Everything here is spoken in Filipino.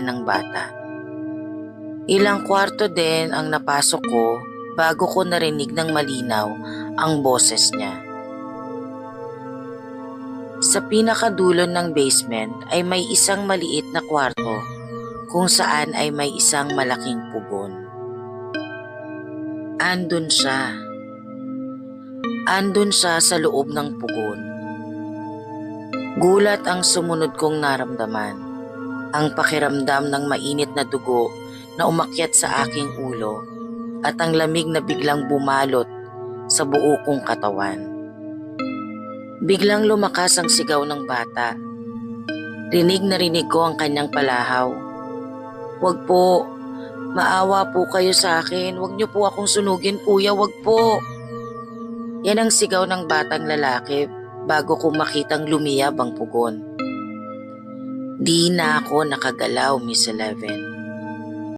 ng bata. Ilang kwarto din ang napasok ko bago ko narinig ng malinaw ang boses niya. Sa pinakadulo ng basement ay may isang maliit na kwarto kung saan ay may isang malaking pugon. Andun siya. Andun siya sa loob ng pugon. Gulat ang sumunod kong naramdaman. Ang pakiramdam ng mainit na dugo na umakyat sa aking ulo at ang lamig na biglang bumalot sa buo kong katawan. Biglang lumakas ang sigaw ng bata. Rinig na rinig ko ang kanyang palahaw. "Wag po, maawa po kayo sa akin. Wag niyo po akong sunugin, kuya, wag po." Yan ang sigaw ng batang lalaki bago ko makitang lumiyab ang pugon. Di na ako nakagalaw, Miss Eleven.